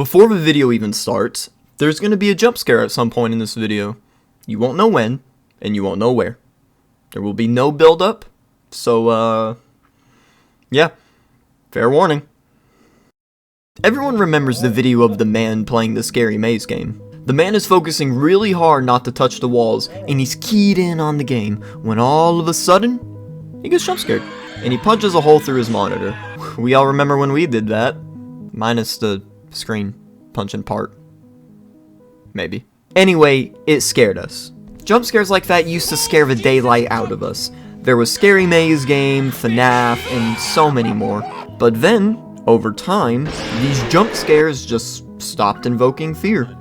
Before the video even starts, there's going to be a jump scare at some point in this video. You won't know when, and you won't know where. There will be no build up, so yeah, fair warning. Everyone remembers the video of the man playing the scary maze game. The man is focusing really hard not to touch the walls, and he's keyed in on the game, when all of a sudden, he gets jump scared, and he punches a hole through his monitor. We all remember when we did that, minus the screen punching part. Maybe. Anyway, it scared us. Jump scares like that used to scare the daylight out of us. There was Scary Maze Game, FNAF, and so many more. But then, over time, these jump scares just stopped invoking fear.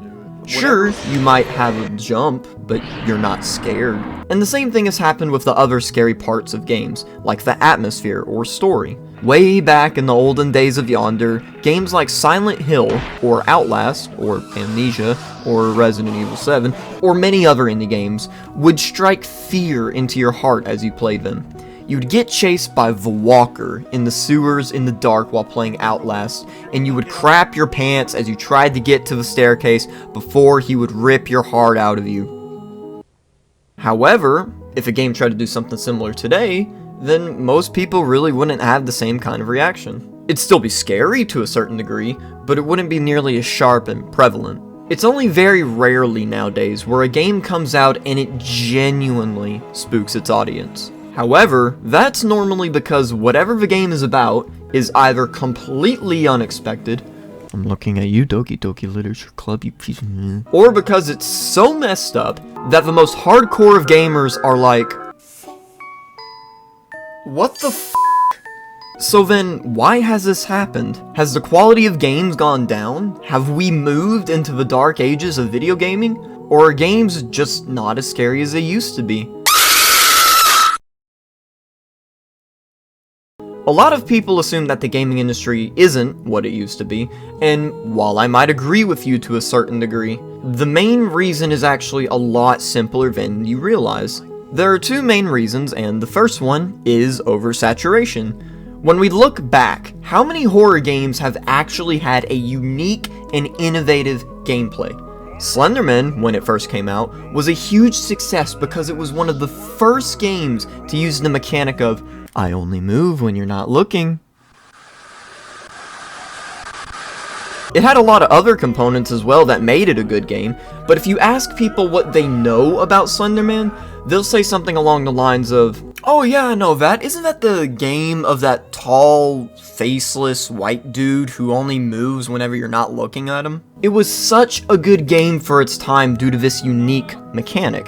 Sure, you might have a jump, but you're not scared. And the same thing has happened with the other scary parts of games, like the atmosphere or story. Way back in the olden days of Yonder, games like Silent Hill, or Outlast, or Amnesia, or Resident Evil 7, or many other indie games, would strike fear into your heart as you played them. You'd get chased by the Walker in the sewers in the dark while playing Outlast, and you would crap your pants as you tried to get to the staircase before he would rip your heart out of you. However, if a game tried to do something similar today, then most people really wouldn't have the same kind of reaction. It'd still be scary to a certain degree, but it wouldn't be nearly as sharp and prevalent. It's only very rarely nowadays where a game comes out and it genuinely spooks its audience. However, that's normally because whatever the game is about is either completely unexpected, I'm looking at you, Doki Doki Literature Club, you piece of... or because it's so messed up that the most hardcore of gamers are like, what the f***? So then, why has this happened? Has the quality of games gone down? Have we moved into the dark ages of video gaming? Or are games just not as scary as they used to be? A lot of people assume that the gaming industry isn't what it used to be, and while I might agree with you to a certain degree, the main reason is actually a lot simpler than you realize. There are two main reasons, and the first one is oversaturation. When we look back, how many horror games have actually had a unique and innovative gameplay? Slenderman, when it first came out, was a huge success because it was one of the first games to use the mechanic of, I only move when you're not looking. It had a lot of other components as well that made it a good game, but if you ask people what they know about Slenderman, they'll say something along the lines of, oh yeah, I know that. Isn't that the game of that tall, faceless white dude who only moves whenever you're not looking at him? It was such a good game for its time due to this unique mechanic.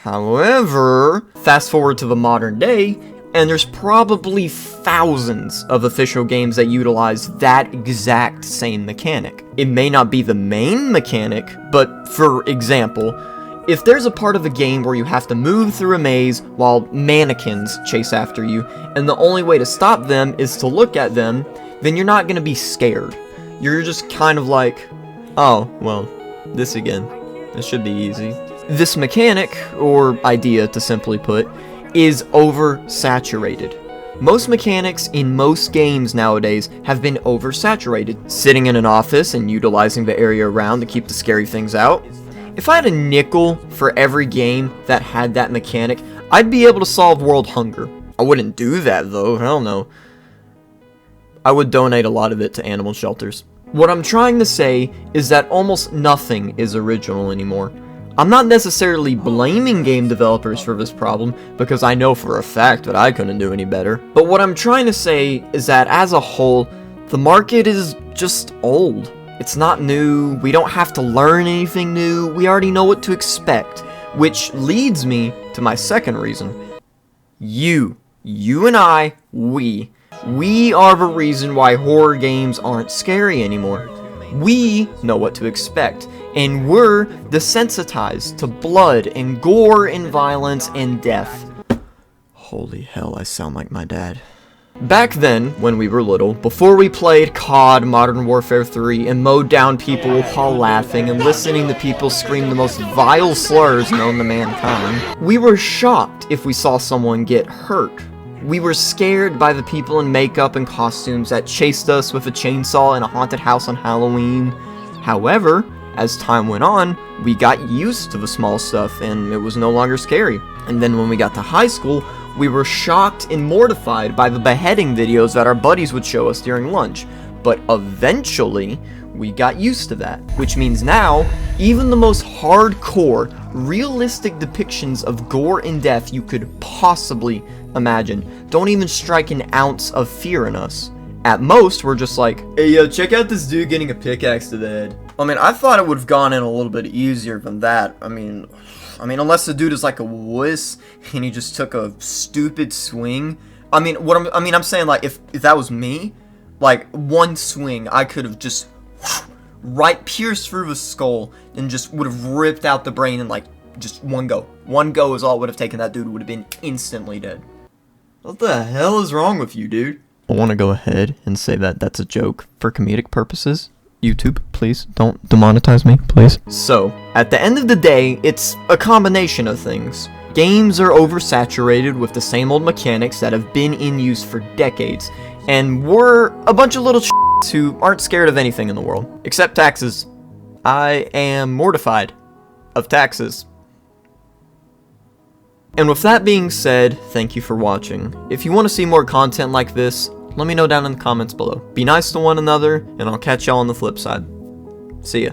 However, fast forward to the modern day, and there's probably thousands of official games that utilize that exact same mechanic. It may not be the main mechanic, but for example, if there's a part of a game where you have to move through a maze while mannequins chase after you, and the only way to stop them is to look at them, then you're not going to be scared. You're just kind of like, oh, well, this again. This should be easy. This mechanic, or idea to simply put, is oversaturated. Most mechanics in most games nowadays have been oversaturated. Sitting in an office and utilizing the area around to keep the scary things out. If I had a nickel for every game that had that mechanic, I'd be able to solve world hunger. I wouldn't do that though, hell no. I would donate a lot of it to animal shelters. What I'm trying to say is that almost nothing is original anymore. I'm not necessarily blaming game developers for this problem, because I know for a fact that I couldn't do any better. But what I'm trying to say is that as a whole, the market is just old. It's not new, we don't have to learn anything new, we already know what to expect. Which leads me to my second reason. You and I, we are the reason why horror games aren't scary anymore. We know what to expect, and we're desensitized to blood and gore and violence and death. Holy hell, I sound like my dad. Back then, when we were little, before we played COD, Modern Warfare 3, and mowed down people while laughing and listening to people scream the most vile slurs known to mankind, we were shocked if we saw someone get hurt. We were scared by the people in makeup and costumes that chased us with a chainsaw in a haunted house on Halloween. However, as time went on, we got used to the small stuff and it was no longer scary. And then when we got to high school, we were shocked and mortified by the beheading videos that our buddies would show us during lunch. But eventually, we got used to that. Which means now, even the most hardcore, realistic depictions of gore and death you could possibly imagine don't even strike an ounce of fear in us. At most, we're just like, hey yo, check out this dude getting a pickaxe to the head. I mean, I thought it would have gone in a little bit easier than that. I mean, unless the dude is like a wuss and he just took a stupid swing. I'm saying, like, if that was me, like, one swing, I could have just right pierced through the skull and just would have ripped out the brain in, like, just one go. One go is all it would have taken. That dude would have been instantly dead. What the hell is wrong with you, dude? I want to go ahead and say that that's a joke for comedic purposes. YouTube, please don't demonetize me, please. So, at the end of the day, it's a combination of things. Games are oversaturated with the same old mechanics that have been in use for decades, and we're a bunch of little shits who aren't scared of anything in the world. Except taxes. I am mortified of taxes. And with that being said, thank you for watching. If you want to see more content like this, let me know down in the comments below. Be nice to one another, and I'll catch y'all on the flip side. See ya.